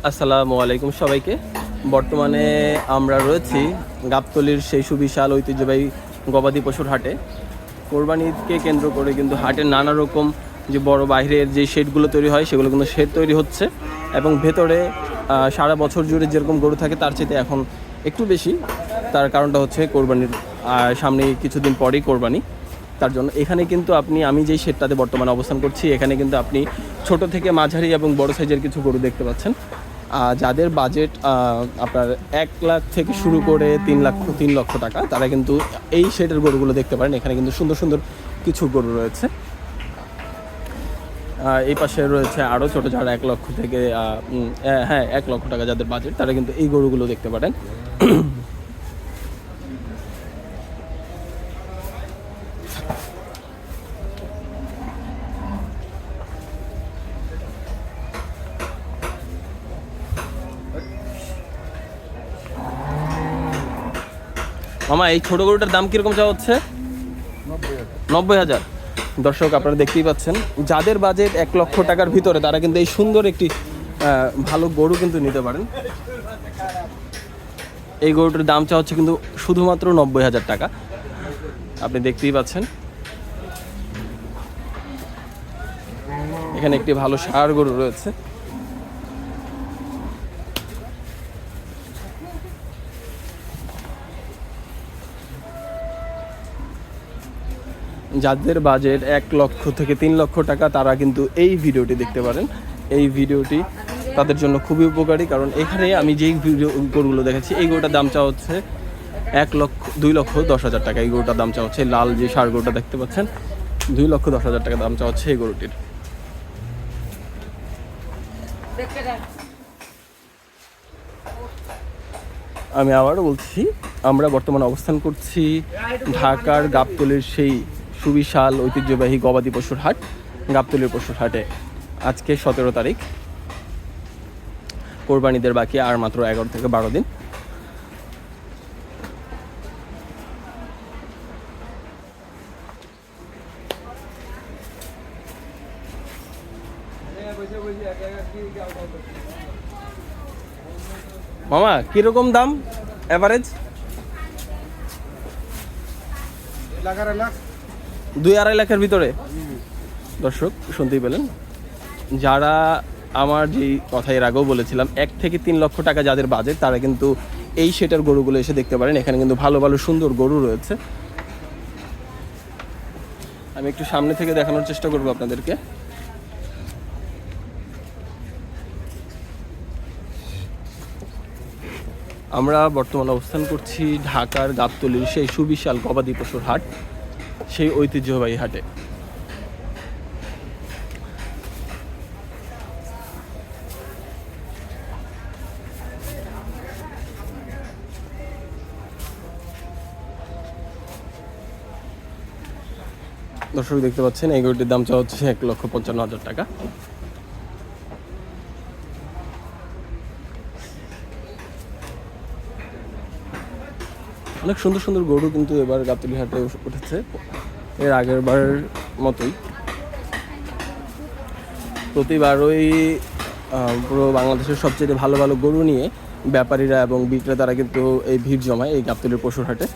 আসসালামু আলাইকুম সবাইকে। বর্তমানে আমরা রয়েছি গাবতলীর সেই সুবিশাল ঐতিহ্যবাহী গবাদি পশুর হাটে। কোরবানি ঈদকে কেন্দ্র করে কিন্তু হাটের নানা রকম যে বড় বাইরের যে শেডগুলো তৈরি হয় সেগুলো কিন্তু শেড তৈরি হচ্ছে এবং ভেতরে সারা বছর জুড়ে যেরকম গরু থাকে তার চাইতে এখন একটু বেশি। তার কারণটা হচ্ছে কোরবানির সামনে কিছুদিন পরেই কোরবানি, তার জন্য এখানে কিন্তু আমি যেই শেডটাতে বর্তমানে অবস্থান করছি এখানে কিন্তু আপনি ছোট থেকে মাঝারি এবং বড় সাইজের কিছু গরু দেখতে পাচ্ছেন। যাদের বাজেট আপনার 1 লাখ থেকে শুরু করে 3 লক্ষ টাকা তারা কিন্তু এই শেডের গরুগুলো দেখতে পারেন। এখানে কিন্তু সুন্দর সুন্দর কিছু গরু রয়েছে। এই পাশে রয়েছে আরও ছোটো, যারা 1 লক্ষ থেকে 1 লক্ষ টাকা যাদের বাজেট তারা কিন্তু এই গরুগুলো দেখতে পারেন। মামা, এই ছোট গরুটার দাম কিরকম চাওয়া হচ্ছে? 90,000। দর্শক, আপনারা দেখতেই পাচ্ছেন, যাদের বাজেট 1 লক্ষ টাকার ভিতরে তারা কিন্তু এই সুন্দর একটি ভালো গরু কিন্তু নিতে পারেন। এই গরুটার দাম চাওয়া হচ্ছে কিন্তু শুধুমাত্র 90,000 টাকা। আপনি দেখতেই পাচ্ছেন এখানে একটি ভালো ষাঁড় গরু রয়েছে। যাদের বাজেট 1 লক্ষ থেকে 3 লক্ষ টাকা তারা কিন্তু এই ভিডিওটি দেখতে পারেন। এই ভিডিওটি তাদের জন্য খুবই উপকারী, কারণ এখানে আমি যেই গরুগুলো দেখাচ্ছি এই গরুটার দাম চাওয়া হচ্ছে 2,10,000 টাকা। এই গরুটার দাম চাওয়া হচ্ছে, লাল যে ষাঁড় গরুটা দেখতে পাচ্ছেন, 2,10,000 টাকা দাম চাওয়া হচ্ছে এই গরুটির। আমি আবারও বলছি, আমরা বর্তমানে অবস্থান করছি ঢাকার গাবতলীর সেই সুবিশাল ঐতিহ্যবাহী গবাদি পশুর হাট, গাবতলীর পশুর হাটে। আজকে 17 তারিখ, কোরবানিদের বাকি আর মাত্র 11 থেকে 12 দিন। মামা, কিরকম দাম এভারেজ? 2-2.5 লাখের ভিতরে। দর্শক শুনতেই পেলেন, যারা আমার যেই কথা এর আগেও বলেছিলাম 1 থেকে 3 লক্ষ টাকা যাদের বাজেট তারা কিন্তু এই সেটার গরুগুলো এসে দেখতে পারেন। এখানে কিন্তু ভালো ভালো সুন্দর গরু রয়েছে। আমি একটু সামনে থেকে দেখানোর চেষ্টা করবো আপনাদেরকে। আমরা বর্তমানে অবস্থান করছি ঢাকার গাবতলীর সেই সুবিশাল গবাদি পশুর হাট, সেই ঐতিহ্যবাহী হাটে। দর্শক দেখতে পাচ্ছেন এই গরুটির দাম চাওয়া হচ্ছে 1,55,000 টাকা। অনেক সুন্দর সুন্দর গরু কিন্তু এবার গাবতলী হাটে উঠেছে, এর আগের বার মতোই। প্রতিবারই পুরো বাংলাদেশের সবচেয়ে ভালো ভালো গরু নিয়ে ব্যাপারীরা এবং বিক্রেতারা কিন্তু এই ভিড় জমায় এই গাবতলীর পশুর হাটে।